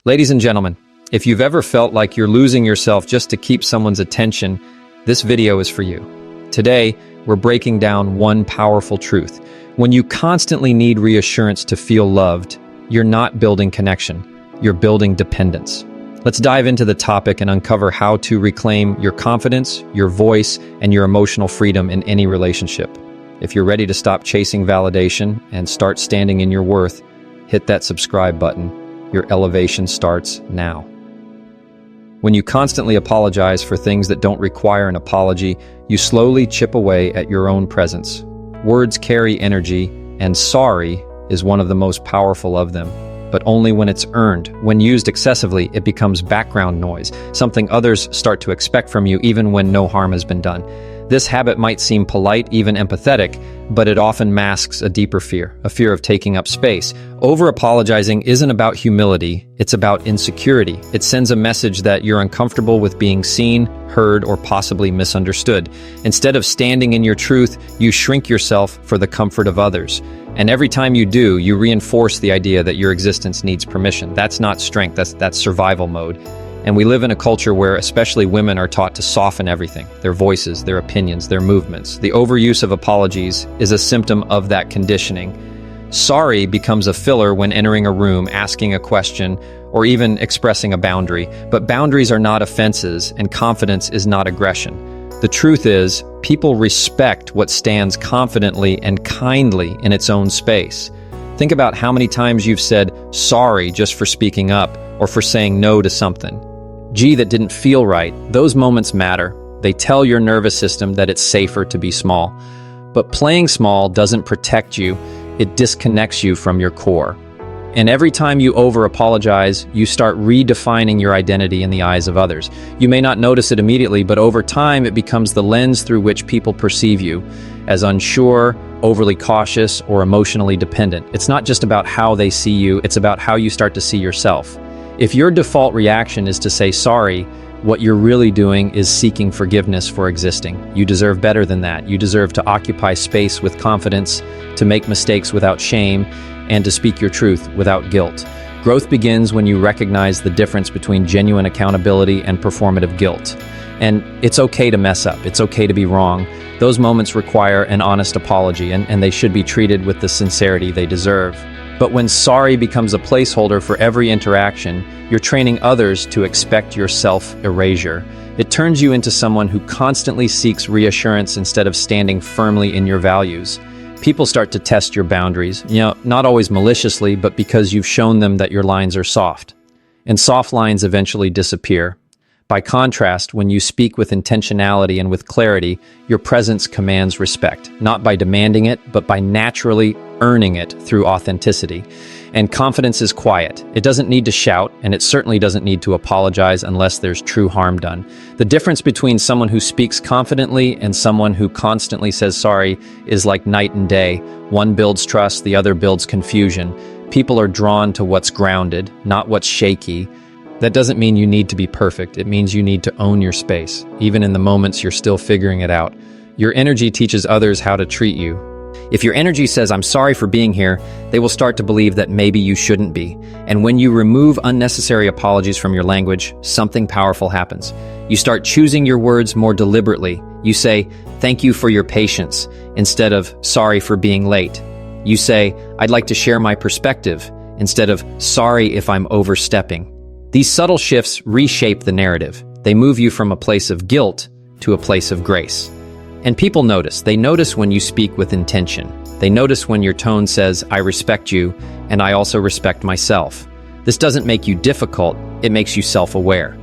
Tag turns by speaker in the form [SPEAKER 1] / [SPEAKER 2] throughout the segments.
[SPEAKER 1] Ladies and gentlemen, if you've ever felt like you're losing yourself just to keep someone's attention, this video is for you. Today, we're breaking down one powerful truth. When you constantly need reassurance to feel loved, you're not building connection, you're building dependence. Let's dive into the topic and uncover how to reclaim your confidence, your voice, and your emotional freedom in any relationship. If you're ready to stop chasing validation and start standing in your worth, hit that subscribe button. Your elevation starts now. When you constantly apologize for things that don't require an apology, you slowly chip away at your own presence. Words carry energy, and sorry is one of the most powerful of them. But only when it's earned. When used excessively, it becomes background noise, something others start to expect from you even when no harm has been done. This habit might seem polite, even empathetic, but it often masks a deeper fear, a fear of taking up space. Over-apologizing isn't about humility, it's about insecurity. It sends a message that you're uncomfortable with being seen, heard, or possibly misunderstood. Instead of standing in your truth, you shrink yourself for the comfort of others. And every time you do, you reinforce the idea that your existence needs permission. That's not strength, that's survival mode. And we live in a culture where especially women are taught to soften everything, their voices, their opinions, their movements. The overuse of apologies is a symptom of that conditioning. Sorry becomes a filler when entering a room, asking a question, or even expressing a boundary. But boundaries are not offenses, and confidence is not aggression. The truth is, people respect what stands confidently and kindly in its own space. Think about how many times you've said sorry just for speaking up or for saying no to something. Gee, that didn't feel right. Those moments matter. They tell your nervous system that it's safer to be small. But playing small doesn't protect you, it disconnects you from your core. And every time you over-apologize, you start redefining your identity in the eyes of others. You may not notice it immediately, but over time it becomes the lens through which people perceive you as unsure, overly cautious, or emotionally dependent. It's not just about how they see you, it's about how you start to see yourself. If your default reaction is to say sorry, what you're really doing is seeking forgiveness for existing. You deserve better than that. You deserve to occupy space with confidence, to make mistakes without shame, and to speak your truth without guilt. Growth begins when you recognize the difference between genuine accountability and performative guilt. And it's okay to mess up. It's okay to be wrong. Those moments require an honest apology, and they should be treated with the sincerity they deserve. But when sorry becomes a placeholder for every interaction, you're training others to expect your self-erasure. It turns you into someone who constantly seeks reassurance instead of standing firmly in your values. People start to test your boundaries, not always maliciously, but because you've shown them that your lines are soft. And soft lines eventually disappear. By contrast, when you speak with intentionality and with clarity, your presence commands respect, not by demanding it, but by naturally earning it through authenticity. And confidence is quiet. It doesn't need to shout, and it certainly doesn't need to apologize unless there's true harm done. The difference between someone who speaks confidently and someone who constantly says sorry is like night and day. One builds trust, the other builds confusion. People are drawn to what's grounded, not what's shaky. That doesn't mean you need to be perfect. It means you need to own your space, even in the moments you're still figuring it out. Your energy teaches others how to treat you. If your energy says, "I'm sorry for being here," they will start to believe that maybe you shouldn't be. And when you remove unnecessary apologies from your language, something powerful happens. You start choosing your words more deliberately. You say, "Thank you for your patience," instead of "sorry for being late." You say, "I'd like to share my perspective," instead of "sorry if I'm overstepping." These subtle shifts reshape the narrative. They move you from a place of guilt to a place of grace. And people notice. They notice when you speak with intention. They notice when your tone says, "I respect you, and I also respect myself." This doesn't make you difficult, it makes you self-aware.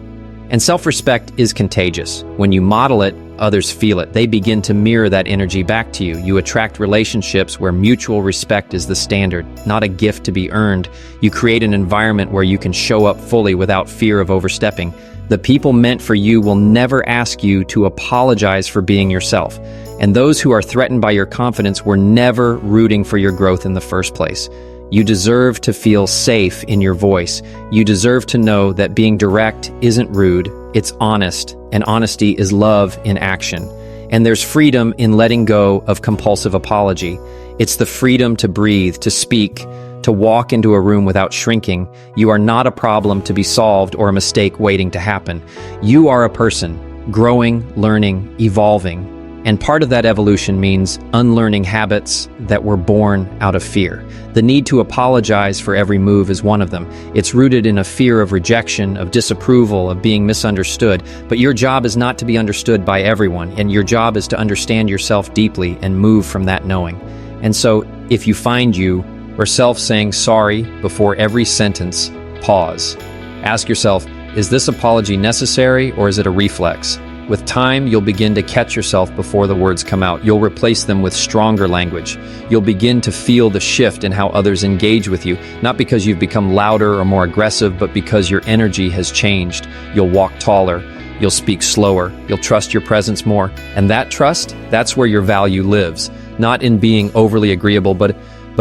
[SPEAKER 1] And self-respect is contagious. When you model it, others feel it. They begin to mirror that energy back to you. You attract relationships where mutual respect is the standard, not a gift to be earned. You create an environment where you can show up fully without fear of overstepping. The people meant for you will never ask you to apologize for being yourself. And those who are threatened by your confidence were never rooting for your growth in the first place. You deserve to feel safe in your voice. You deserve to know that being direct isn't rude, it's honest, and honesty is love in action. And there's freedom in letting go of compulsive apology. It's the freedom to breathe, to speak, to walk into a room without shrinking. You are not a problem to be solved or a mistake waiting to happen. You are a person, growing, learning, evolving. And part of that evolution means unlearning habits that were born out of fear. The need to apologize for every move is one of them. It's rooted in a fear of rejection, of disapproval, of being misunderstood. But your job is not to be understood by everyone, and your job is to understand yourself deeply and move from that knowing. And so, if you find yourself saying sorry before every sentence, pause. Ask yourself, is this apology necessary or is it a reflex? With time, you'll begin to catch yourself before the words come out. You'll replace them with stronger language. You'll begin to feel the shift in how others engage with you, not because you've become louder or more aggressive, but because your energy has changed. You'll walk taller. You'll speak slower. You'll trust your presence more. And that trust, that's where your value lives. Not in being overly agreeable, but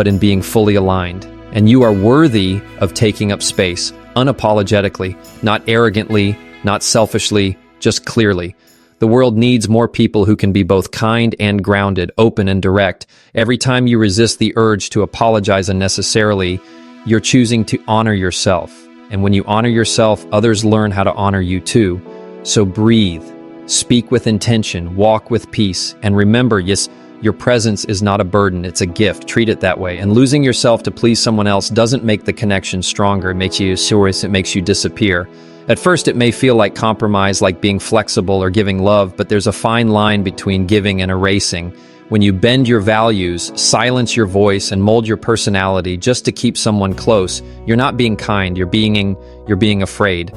[SPEAKER 1] in being fully aligned. And you are worthy of taking up space, unapologetically, not arrogantly, not selfishly, just clearly. The world needs more people who can be both kind and grounded, open and direct. Every time you resist the urge to apologize unnecessarily, you're choosing to honor yourself. And when you honor yourself, others learn how to honor you too. So breathe, speak with intention, walk with peace, and remember, yes, your presence is not a burden, it's a gift. Treat it that way. And losing yourself to please someone else doesn't make the connection stronger. It makes you serious, it makes you disappear. At first, it may feel like compromise, like being flexible or giving love, but there's a fine line between giving and erasing. When you bend your values, silence your voice, and mold your personality just to keep someone close, you're not being kind, you're being afraid.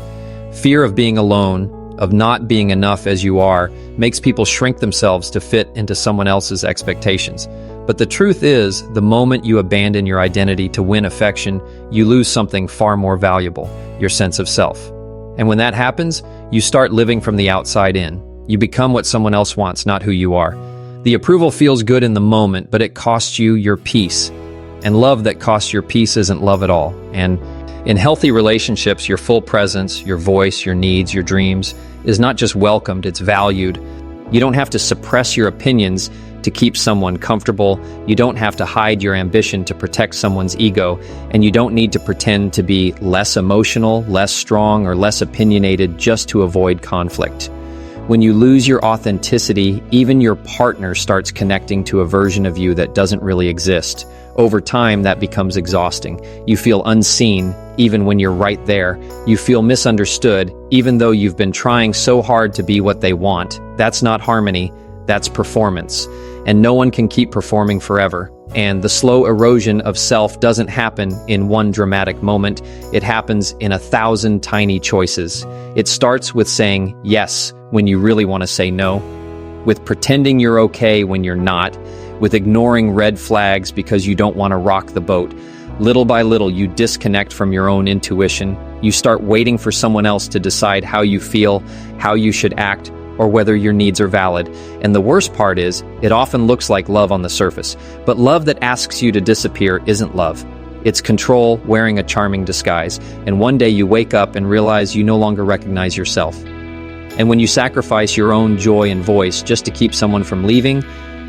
[SPEAKER 1] Fear of being alone, of not being enough as you are, makes people shrink themselves to fit into someone else's expectations. But the truth is, the moment you abandon your identity to win affection, you lose something far more valuable, your sense of self. And when that happens, you start living from the outside in. You become what someone else wants, not who you are. The approval feels good in the moment, but it costs you your peace. And love that costs your peace isn't love at all. And in healthy relationships, your full presence, your voice, your needs, your dreams is not just welcomed, it's valued. You don't have to suppress your opinions to keep someone comfortable. You don't have to hide your ambition to protect someone's ego, and you don't need to pretend to be less emotional, less strong, or less opinionated just to avoid conflict. When you lose your authenticity, even your partner starts connecting to a version of you that doesn't really exist. Over time, that becomes exhausting. You feel unseen, even when you're right there. You feel misunderstood, even though you've been trying so hard to be what they want. That's not harmony, that's performance. And no one can keep performing forever. And the slow erosion of self doesn't happen in one dramatic moment. It happens in 1,000 tiny choices. It starts with saying yes when you really want to say no, with pretending you're okay when you're not, with ignoring red flags because you don't want to rock the boat. Little by little, you disconnect from your own intuition. You start waiting for someone else to decide how you feel, how you should act, or whether your needs are valid. And the worst part is, it often looks like love on the surface. But love that asks you to disappear isn't love. It's control wearing a charming disguise. And one day you wake up and realize you no longer recognize yourself. And when you sacrifice your own joy and voice just to keep someone from leaving,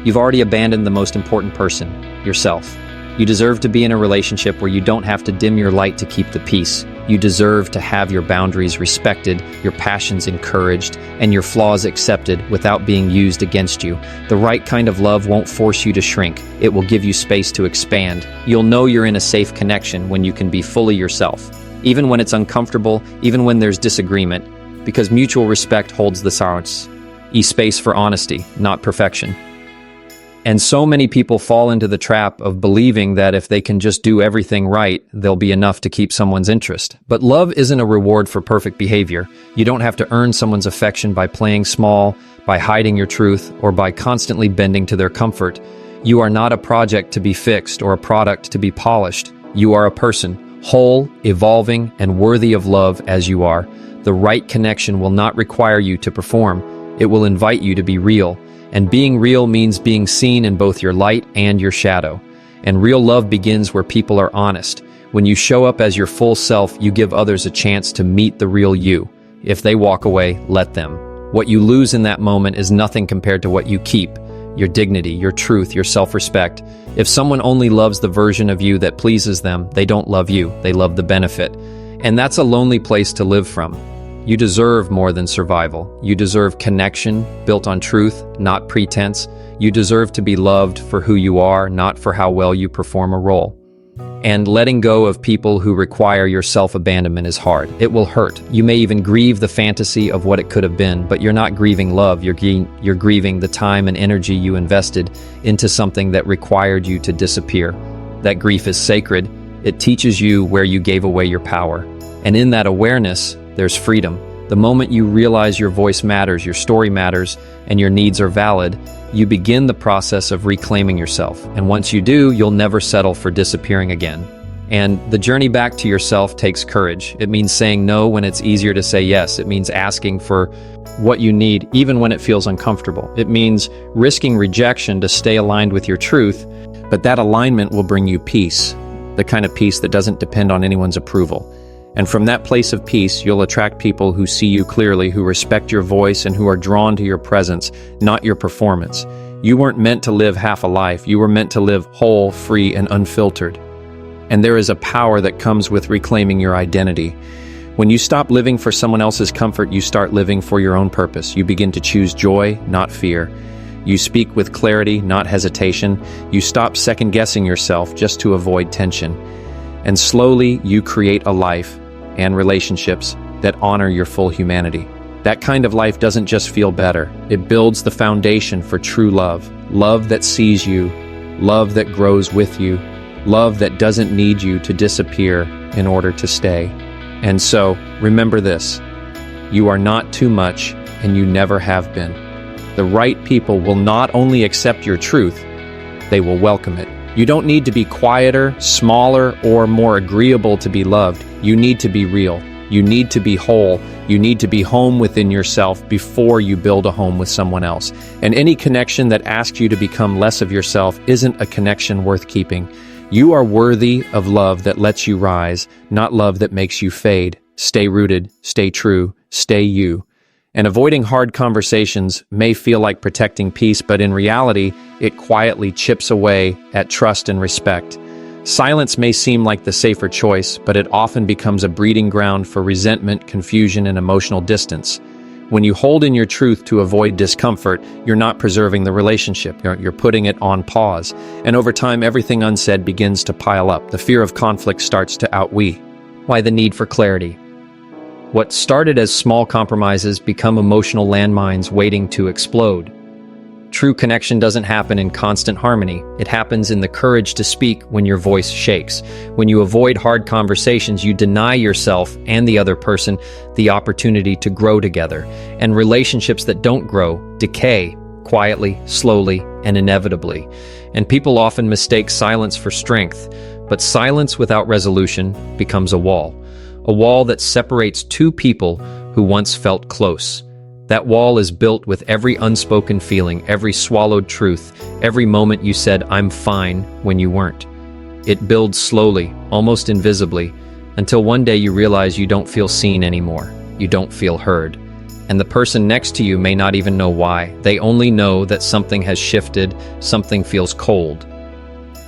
[SPEAKER 1] you've already abandoned the most important person, yourself. You deserve to be in a relationship where you don't have to dim your light to keep the peace. You deserve to have your boundaries respected, your passions encouraged, and your flaws accepted without being used against you. The right kind of love won't force you to shrink. It will give you space to expand. You'll know you're in a safe connection when you can be fully yourself, even when it's uncomfortable, even when there's disagreement, because mutual respect holds the silence. Space for honesty, not perfection. And so many people fall into the trap of believing that if they can just do everything right, they'll be enough to keep someone's interest. But love isn't a reward for perfect behavior. You don't have to earn someone's affection by playing small, by hiding your truth, or by constantly bending to their comfort. You are not a project to be fixed or a product to be polished. You are a person, whole, evolving, and worthy of love as you are. The right connection will not require you to perform. It will invite you to be real. And being real means being seen in both your light and your shadow. And real love begins where people are honest. When you show up as your full self, you give others a chance to meet the real you. If they walk away, let them. What you lose in that moment is nothing compared to what you keep. your dignity, your truth, your self-respect. If someone only loves the version of you that pleases them, they don't love you, they love the benefit. And that's a lonely place to live from. You deserve more than survival. You deserve connection built on truth, not pretense. You deserve to be loved for who you are, not for how well you perform a role. And letting go of people who require your self-abandonment is hard. It will hurt. You may even grieve the fantasy of what it could have been, but you're not grieving love. You're grieving the time and energy you invested into something that required you to disappear. That grief is sacred. It teaches you where you gave away your power. And in that awareness, there's freedom. The moment you realize your voice matters, your story matters, and your needs are valid, you begin the process of reclaiming yourself. And once you do, you'll never settle for disappearing again. And the journey back to yourself takes courage. It means saying no when it's easier to say yes. It means asking for what you need, even when it feels uncomfortable. It means risking rejection to stay aligned with your truth, but that alignment will bring you peace, the kind of peace that doesn't depend on anyone's approval. And from that place of peace, you'll attract people who see you clearly, who respect your voice, and who are drawn to your presence, not your performance. You weren't meant to live half a life. You were meant to live whole, free, and unfiltered. And there is a power that comes with reclaiming your identity. When you stop living for someone else's comfort, you start living for your own purpose. You begin to choose joy, not fear. You speak with clarity, not hesitation. You stop second-guessing yourself just to avoid tension. And slowly, you create a life and relationships that honor your full humanity. That kind of life doesn't just feel better. It builds the foundation for true love. Love that sees you, love that grows with you, love that doesn't need you to disappear in order to stay. And so, remember this: you are not too much, and you never have been. The right people will not only accept your truth, they will welcome it. You don't need to be quieter, smaller, or more agreeable to be loved. You need to be real. You need to be whole. You need to be home within yourself before you build a home with someone else. And any connection that asks you to become less of yourself isn't a connection worth keeping. You are worthy of love that lets you rise, not love that makes you fade. Stay rooted, stay true, stay you. And avoiding hard conversations may feel like protecting peace, but in reality, it quietly chips away at trust and respect. Silence may seem like the safer choice, but it often becomes a breeding ground for resentment, confusion, and emotional distance. When you hold in your truth to avoid discomfort, you're not preserving the relationship. You're putting it on pause. And over time, everything unsaid begins to pile up. The fear of conflict starts to outweigh. Why the need for clarity? What started as small compromises become emotional landmines waiting to explode. True connection doesn't happen in constant harmony. It happens in the courage to speak when your voice shakes. When you avoid hard conversations, you deny yourself and the other person the opportunity to grow together. And relationships that don't grow decay quietly, slowly, and inevitably. And people often mistake silence for strength, but silence without resolution becomes a wall. A wall that separates two people who once felt close. That wall is built with every unspoken feeling, every swallowed truth, every moment you said, "I'm fine," when you weren't. It builds slowly, almost invisibly, until one day you realize you don't feel seen anymore. You don't feel heard. And the person next to you may not even know why. They only know that something has shifted, something feels cold.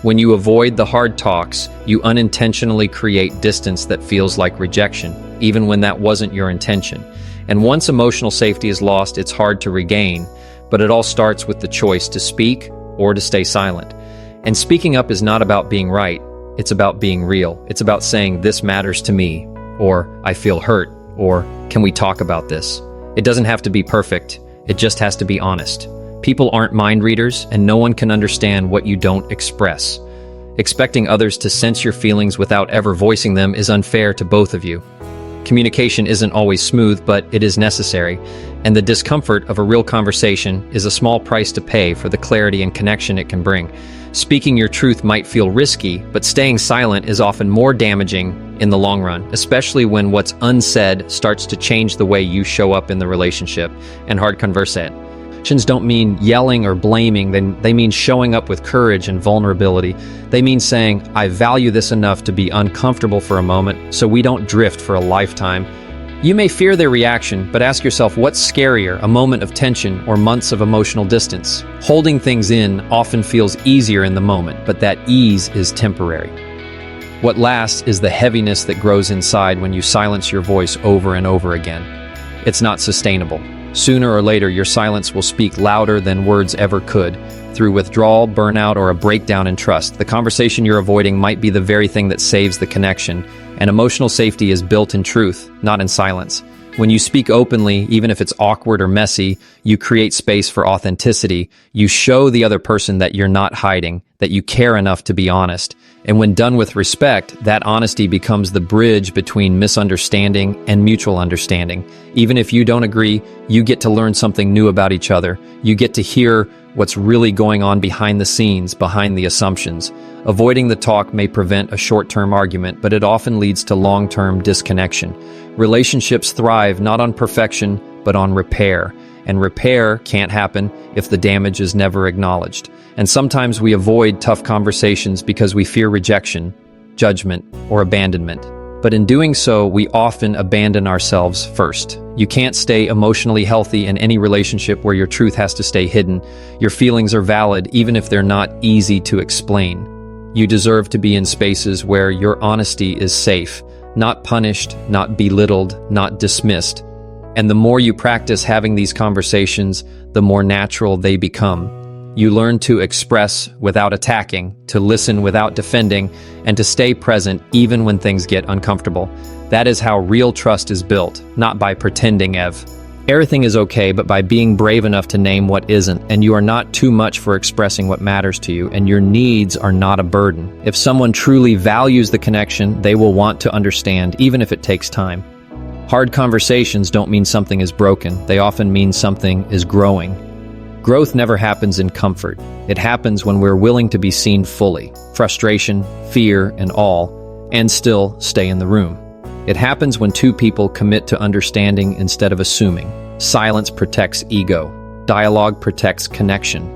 [SPEAKER 1] When you avoid the hard talks, you unintentionally create distance that feels like rejection, even when that wasn't your intention. And once emotional safety is lost, it's hard to regain, but it all starts with the choice to speak or to stay silent. And speaking up is not about being right, it's about being real. It's about saying, "This matters to me," or "I feel hurt," or "Can we talk about this?" It doesn't have to be perfect, it just has to be honest. People aren't mind readers, and no one can understand what you don't express. Expecting others to sense your feelings without ever voicing them is unfair to both of you. Communication isn't always smooth, but it is necessary, and the discomfort of a real conversation is a small price to pay for the clarity and connection it can bring. Speaking your truth might feel risky, but staying silent is often more damaging in the long run, especially when what's unsaid starts to change the way you show up in the relationship. And hard conversations don't mean yelling or blaming, they mean showing up with courage and vulnerability. They mean saying, "I value this enough to be uncomfortable for a moment, so we don't drift for a lifetime." You may fear their reaction, but ask yourself what's scarier, a moment of tension or months of emotional distance. Holding things in often feels easier in the moment, but that ease is temporary. What lasts is the heaviness that grows inside when you silence your voice over and over again. It's not sustainable. Sooner or later, your silence will speak louder than words ever could. Through withdrawal, burnout, or a breakdown in trust, the conversation you're avoiding might be the very thing that saves the connection. And emotional safety is built in truth, not in silence. When you speak openly, even if it's awkward or messy, you create space for authenticity. You show the other person that you're not hiding, that you care enough to be honest. And when done with respect, that honesty becomes the bridge between misunderstanding and mutual understanding. Even if you don't agree, you get to learn something new about each other. You get to hear what's really going on behind the scenes, behind the assumptions. Avoiding the talk may prevent a short-term argument, but it often leads to long-term disconnection. Relationships thrive not on perfection, but on repair. And repair can't happen if the damage is never acknowledged. And sometimes we avoid tough conversations because we fear rejection, judgment, or abandonment. But in doing so, we often abandon ourselves first. You can't stay emotionally healthy in any relationship where your truth has to stay hidden. Your feelings are valid, even if they're not easy to explain. You deserve to be in spaces where your honesty is safe, not punished, not belittled, not dismissed. And the more you practice having these conversations, the more natural they become. You learn to express without attacking, to listen without defending, and to stay present even when things get uncomfortable. That is how real trust is built, not by pretending everything is okay, but by being brave enough to name what isn't, and you are not too much for expressing what matters to you, and your needs are not a burden. If someone truly values the connection, they will want to understand, even if it takes time. Hard conversations don't mean something is broken. They often mean something is growing. Growth never happens in comfort. It happens when we're willing to be seen fully, frustration, fear, and all, and still stay in the room. It happens when two people commit to understanding instead of assuming. Silence protects ego. Dialogue protects connection.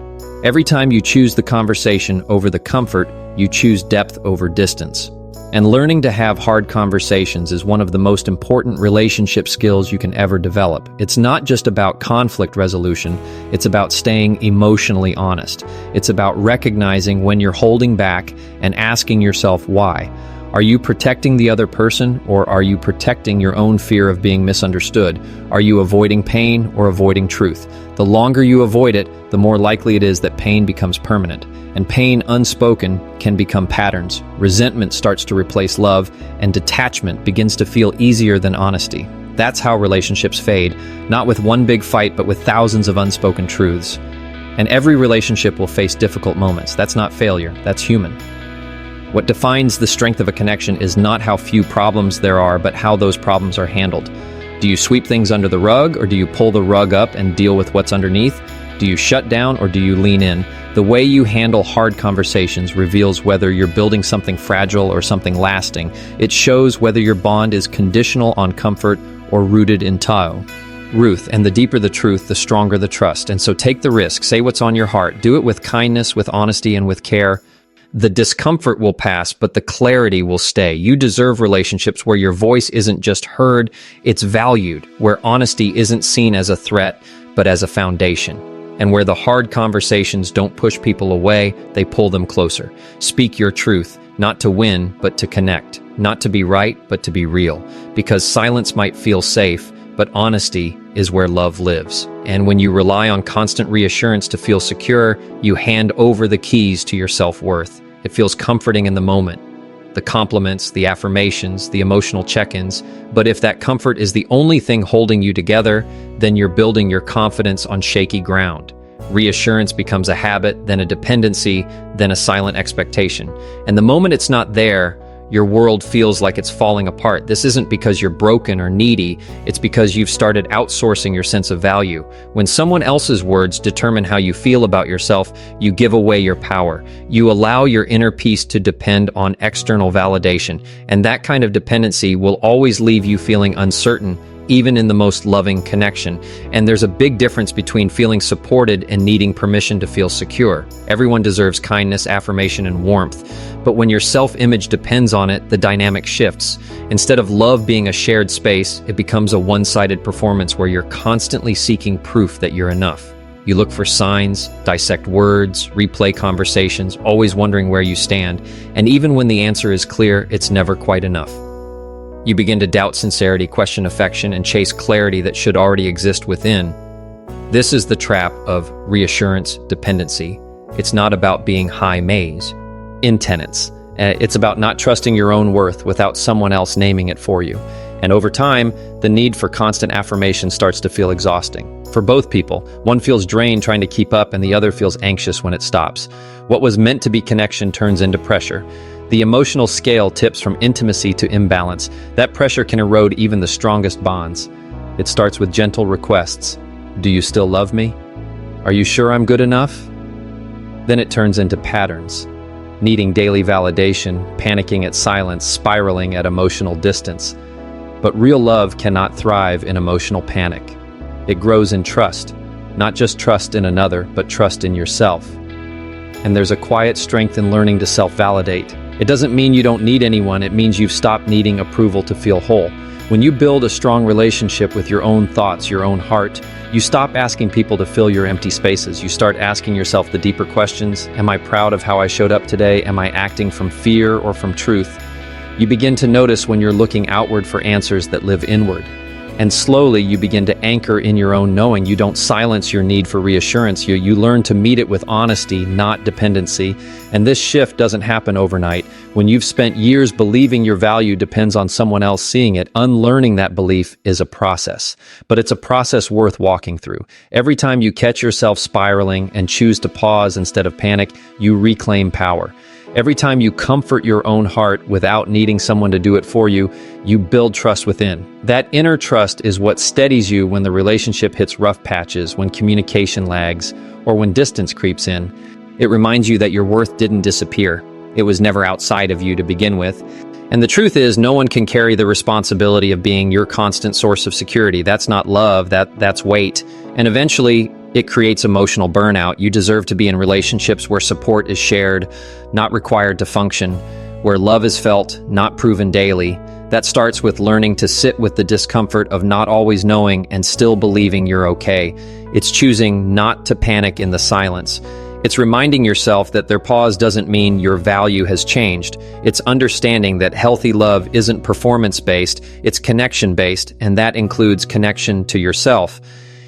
[SPEAKER 1] Every time you choose the conversation over the comfort, you choose depth over distance. And learning to have hard conversations is one of the most important relationship skills you can ever develop. It's not just about conflict resolution, it's about staying emotionally honest. It's about recognizing when you're holding back and asking yourself why. Are you protecting the other person, or are you protecting your own fear of being misunderstood? Are you avoiding pain or avoiding truth? The longer you avoid it, the more likely it is that pain becomes permanent. And pain unspoken can become patterns. Resentment starts to replace love, and detachment begins to feel easier than honesty. That's how relationships fade, not with one big fight, but with thousands of unspoken truths. And every relationship will face difficult moments. That's not failure, that's human. What defines the strength of a connection is not how few problems there are, but how those problems are handled. Do you sweep things under the rug, or do you pull the rug up and deal with what's underneath? Do you shut down, or do you lean in? The way you handle hard conversations reveals whether you're building something fragile or something lasting. It shows whether your bond is conditional on comfort or rooted in truth. And the deeper the truth, the stronger the trust. And so take the risk, say what's on your heart, do it with kindness, with honesty, and with care. The discomfort will pass, but the clarity will stay. You deserve relationships where your voice isn't just heard, it's valued, where honesty isn't seen as a threat, but as a foundation, and where the hard conversations don't push people away, they pull them closer. Speak your truth, not to win, but to connect, not to be right, but to be real, because silence might feel safe, but honesty is where love lives. And when you rely on constant reassurance to feel secure, you hand over the keys to your self-worth. It feels comforting in the moment. The compliments, the affirmations, the emotional check-ins. But if that comfort is the only thing holding you together, then you're building your confidence on shaky ground. Reassurance becomes a habit, then a dependency, then a silent expectation. And the moment it's not there, your world feels like it's falling apart. This isn't because you're broken or needy, it's because you've started outsourcing your sense of value. When someone else's words determine how you feel about yourself, you give away your power. You allow your inner peace to depend on external validation, and that kind of dependency will always leave you feeling uncertain, even in the most loving connection. And there's a big difference between feeling supported and needing permission to feel secure. Everyone deserves kindness, affirmation, and warmth. But when your self-image depends on it, the dynamic shifts. Instead of love being a shared space, it becomes a one-sided performance where you're constantly seeking proof that you're enough. You look for signs, dissect words, replay conversations, always wondering where you stand. And even when the answer is clear, it's never quite enough. You begin to doubt sincerity, question affection, and chase clarity that should already exist within. This is the trap of reassurance dependency. It's not about being high maze in tenets. It's about not trusting your own worth without someone else naming it for you. And over time, the need for constant affirmation starts to feel exhausting. For both people, one feels drained trying to keep up and the other feels anxious when it stops. What was meant to be connection turns into pressure. The emotional scale tips from intimacy to imbalance. That pressure can erode even the strongest bonds. It starts with gentle requests. Do you still love me? Are you sure I'm good enough? Then it turns into patterns. Needing daily validation, panicking at silence, spiraling at emotional distance. But real love cannot thrive in emotional panic. It grows in trust, not just trust in another, but trust in yourself. And there's a quiet strength in learning to self-validate. It doesn't mean you don't need anyone, it means you've stopped needing approval to feel whole. When you build a strong relationship with your own thoughts, your own heart, you stop asking people to fill your empty spaces. You start asking yourself the deeper questions. Am I proud of how I showed up today? Am I acting from fear or from truth? You begin to notice when you're looking outward for answers that live inward. And slowly you begin to anchor in your own knowing. You don't silence your need for reassurance. You learn to meet it with honesty, not dependency. And this shift doesn't happen overnight. When you've spent years believing your value depends on someone else seeing it, unlearning that belief is a process. But it's a process worth walking through. Every time you catch yourself spiraling and choose to pause instead of panic, you reclaim power. Every time you comfort your own heart without needing someone to do it for you, you build trust within. That inner trust is what steadies you when the relationship hits rough patches, when communication lags, or when distance creeps in. It reminds you that your worth didn't disappear. It was never outside of you to begin with. And the truth is, no one can carry the responsibility of being your constant source of security. That's not love, that's weight. And eventually, it creates emotional burnout. You deserve to be in relationships where support is shared, not required to function, where love is felt, not proven daily. That starts with learning to sit with the discomfort of not always knowing and still believing you're okay. It's choosing not to panic in the silence. It's reminding yourself that their pause doesn't mean your value has changed. It's understanding that healthy love isn't performance-based, it's connection-based, and that includes connection to yourself.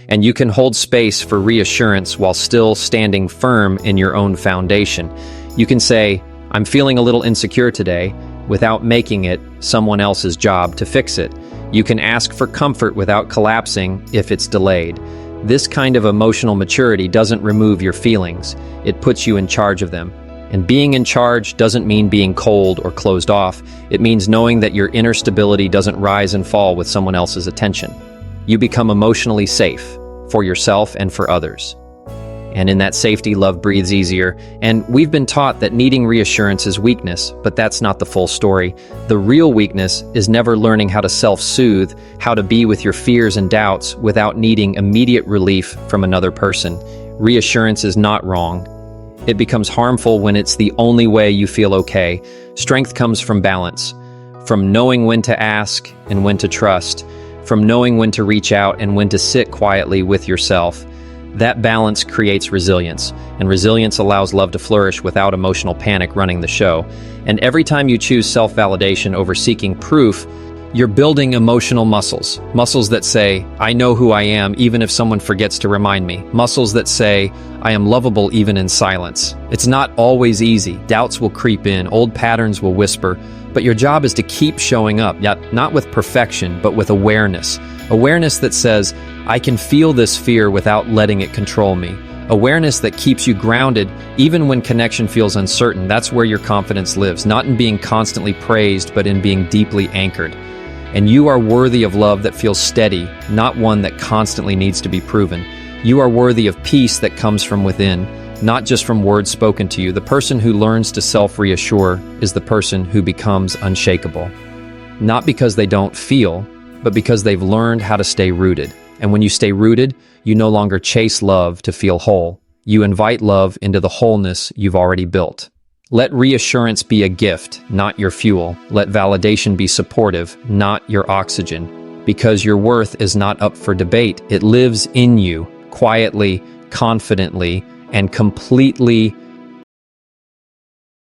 [SPEAKER 1] And you can hold space for reassurance while still standing firm in your own foundation. You can say, I'm feeling a little insecure today, without making it someone else's job to fix it. You can ask for comfort without collapsing if it's delayed. This kind of emotional maturity doesn't remove your feelings. It puts you in charge of them. And being in charge doesn't mean being cold or closed off. It means knowing that your inner stability doesn't rise and fall with someone else's attention. You become emotionally safe for yourself and for others. And in that safety, love breathes easier. And we've been taught that needing reassurance is weakness, but that's not the full story. The real weakness is never learning how to self-soothe, how to be with your fears and doubts without needing immediate relief from another person. Reassurance is not wrong. It becomes harmful when it's the only way you feel okay. Strength comes from balance, from knowing when to ask and when to trust, from knowing when to reach out and when to sit quietly with yourself. That balance creates resilience, and resilience allows love to flourish without emotional panic running the show. And every time you choose self-validation over seeking proof, you're building emotional muscles. Muscles that say, I know who I am even if someone forgets to remind me. Muscles that say, I am lovable even in silence. It's not always easy. Doubts will creep in, old patterns will whisper, but your job is to keep showing up, yet not with perfection, but with awareness. Awareness that says, I can feel this fear without letting it control me. Awareness that keeps you grounded even when connection feels uncertain. That's where your confidence lives, not in being constantly praised, but in being deeply anchored. And you are worthy of love that feels steady, not one that constantly needs to be proven. You are worthy of peace that comes from within, not just from words spoken to you. The person who learns to self-reassure is the person who becomes unshakable. Not because they don't feel, but because they've learned how to stay rooted. And when you stay rooted, you no longer chase love to feel whole. You invite love into the wholeness you've already built. Let reassurance be a gift, not your fuel. Let validation be supportive, not your oxygen. Because your worth is not up for debate, it lives in you, quietly, confidently, and completely